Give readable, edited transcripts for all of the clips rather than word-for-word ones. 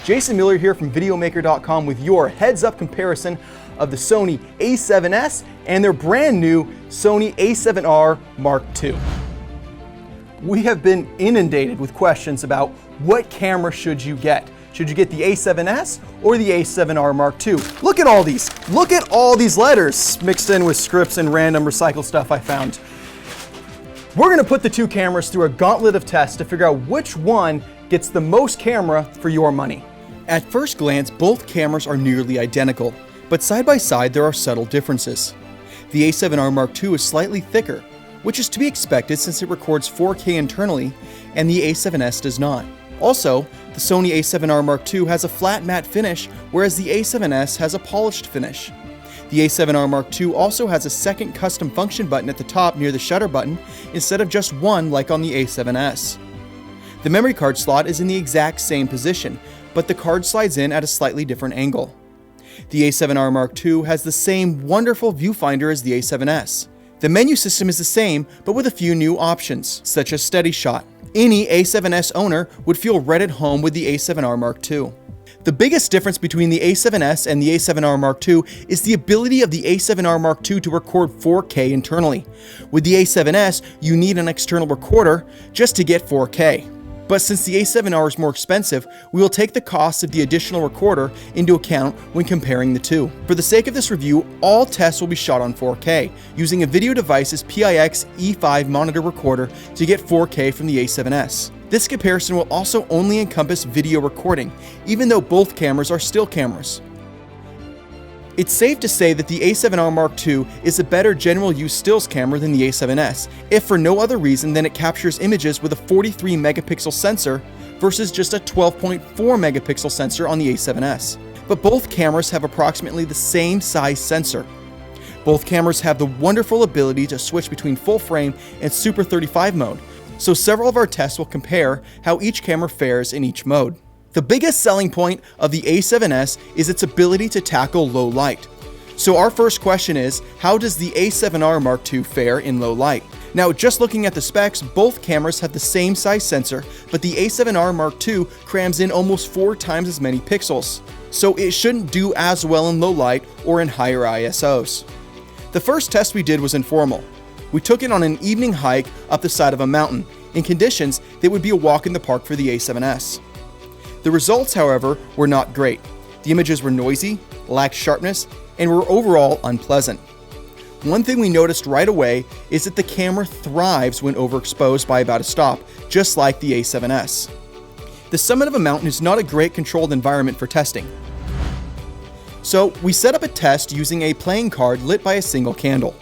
Jason Miller here from Videomaker.com with your heads-up comparison of the Sony a7S and their brand new Sony a7R Mark II. We have been inundated with questions about what camera should you get. Should you get the a7S or the a7R Mark II? Look at all these. Look at all these letters mixed in with scripts and random recycled stuff I found. We're gonna put the two cameras through a gauntlet of tests to figure out which one gets the most camera for your money. At first glance, both cameras are nearly identical, but side by side there are subtle differences. The a7R Mark II is slightly thicker, which is to be expected since it records 4K internally, and the a7S does not. Also, the Sony a7R Mark II has a flat matte finish, whereas the a7S has a polished finish. The a7R Mark II also has a second custom function button at the top near the shutter button, instead of just one like on the a7S. The memory card slot is in the exact same position, but the card slides in at a slightly different angle. The a7R Mark II has the same wonderful viewfinder as the a7S. The menu system is the same, but with a few new options, such as Steady Shot. Any a7S owner would feel right at home with the a7R Mark II. The biggest difference between the a7S and the a7R Mark II is the ability of the a7R Mark II to record 4K internally. With the a7S, you need an external recorder just to get 4K. But since the a7R is more expensive, we will take the cost of the additional recorder into account when comparing the two. For the sake of this review, all tests will be shot on 4K, using a Video Devices PIX E5 monitor recorder to get 4K from the a7S. This comparison will also only encompass video recording, even though both cameras are still cameras. It's safe to say that the a7R Mark II is a better general use stills camera than the a7S, if for no other reason than it captures images with a 43 megapixel sensor versus just a 12.4 megapixel sensor on the a7S. But both cameras have approximately the same size sensor. Both cameras have the wonderful ability to switch between full frame and Super 35 mode, so several of our tests will compare how each camera fares in each mode. The biggest selling point of the a7S is its ability to tackle low light. So our first question is, how does the a7R Mark II fare in low light? Now, just looking at the specs, both cameras have the same size sensor, but the a7R Mark II crams in almost 4 times as many pixels. So it shouldn't do as well in low light or in higher ISOs. The first test we did was informal. We took it on an evening hike up the side of a mountain, in conditions that would be a walk in the park for the a7S. The results, however, were not great. The images were noisy, lacked sharpness, and were overall unpleasant. One thing we noticed right away is that the camera thrives when overexposed by about a stop, just like the a7S. The summit of a mountain is not a great controlled environment for testing. So we set up a test using a playing card lit by a single candle.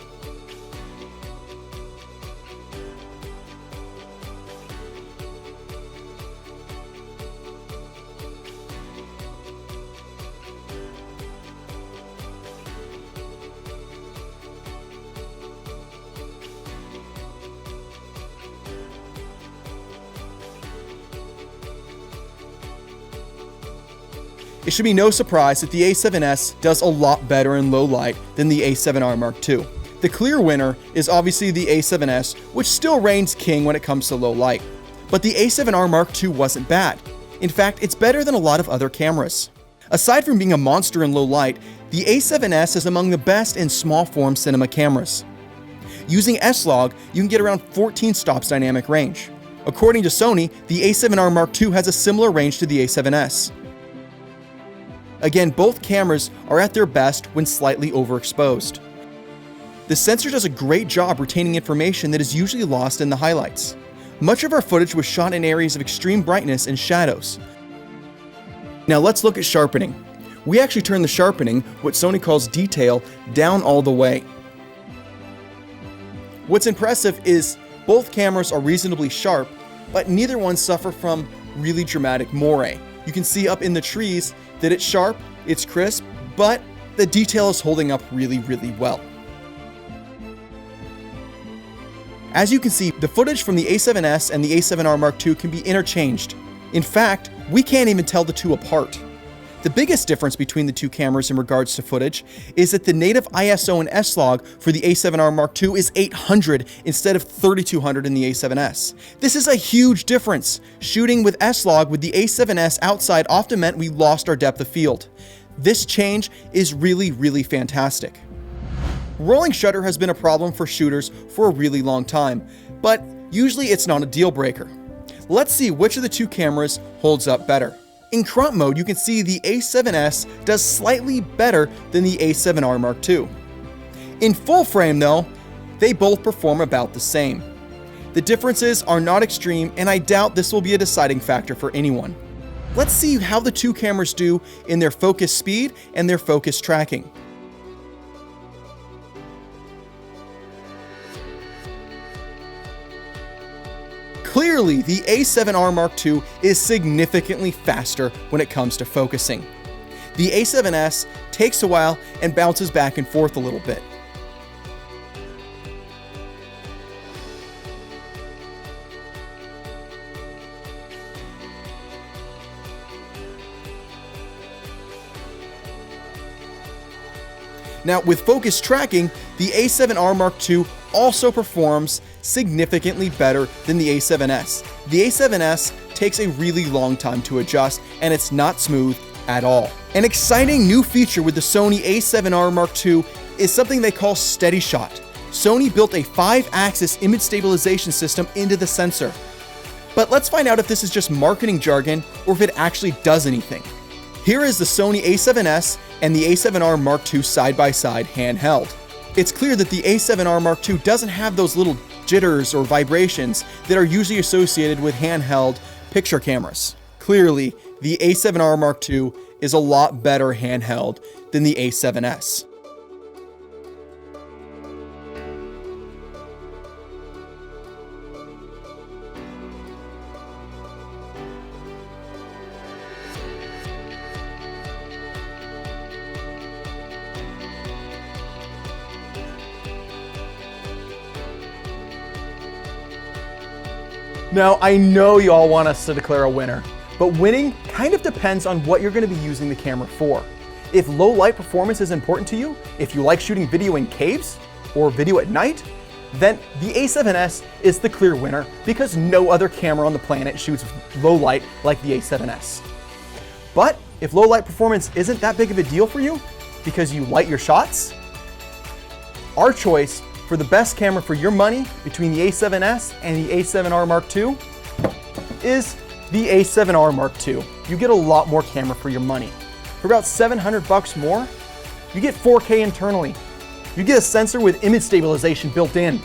It should be no surprise that the a7S does a lot better in low light than the a7R Mark II. The clear winner is obviously the a7S, which still reigns king when it comes to low light. But the a7R Mark II wasn't bad. In fact, it's better than a lot of other cameras. Aside from being a monster in low light, the a7S is among the best in small form cinema cameras. Using Slog, you can get around 14 stops dynamic range. According to Sony, the a7R Mark II has a similar range to the a7S. Again, both cameras are at their best when slightly overexposed. The sensor does a great job retaining information that is usually lost in the highlights. Much of our footage was shot in areas of extreme brightness and shadows. Now let's look at sharpening. We actually turned the sharpening, what Sony calls detail, down all the way. What's impressive is both cameras are reasonably sharp, but neither one suffer from really dramatic moire. You can see up in the trees that it's sharp, it's crisp, but the detail is holding up really well. As you can see, the footage from the a7S and the a7R Mark II can be interchanged. In fact, we can't even tell the two apart. The biggest difference between the two cameras in regards to footage is that the native ISO and S-Log for the a7R Mark II is 800 instead of 3200 in the a7S. This is a huge difference. Shooting with S-Log with the a7S outside often meant we lost our depth of field. This change is really fantastic. Rolling shutter has been a problem for shooters for a really long time, but usually it's not a deal breaker. Let's see which of the two cameras holds up better. In crop mode, you can see the a7S does slightly better than the a7R Mark II. In full frame though, they both perform about the same. The differences are not extreme, and I doubt this will be a deciding factor for anyone. Let's see how the two cameras do in their focus speed and their focus tracking. Clearly, the a7R Mark II is significantly faster when it comes to focusing. The a7S takes a while and bounces back and forth a little bit. Now, with focus tracking, the a7R Mark II also performs significantly better than the a7S. The a7S takes a really long time to adjust, and it's not smooth at all. An exciting new feature with the Sony a7R Mark II is something they call Steady Shot. Sony built a 5-axis image stabilization system into the sensor. But let's find out if this is just marketing jargon or if it actually does anything. Here is the Sony a7S and the a7R Mark II side by side handheld. It's clear that the a7R Mark II doesn't have those little jitters or vibrations that are usually associated with handheld picture cameras. Clearly, the a7R Mark II is a lot better handheld than the a7S. Now, I know you all want us to declare a winner, but winning kind of depends on what you're going to be using the camera for. If low light performance is important to you, if you like shooting video in caves or video at night, then the a7S is the clear winner because no other camera on the planet shoots low light like the a7S. But if low light performance isn't that big of a deal for you because you light your shots, our choice for the best camera for your money between the a7S and the a7R Mark II is the a7R Mark II. You get a lot more camera for your money. For about $700 more, you get 4K internally. You get a sensor with image stabilization built in.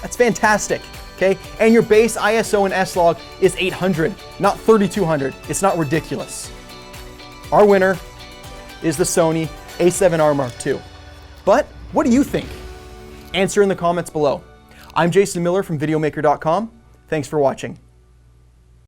That's fantastic, okay? And your base ISO and S-Log is 800, not 3200. It's not ridiculous. Our winner is the Sony a7R Mark II. But what do you think? Answer in the comments below. I'm Jason Miller from Videomaker.com. Thanks for watching.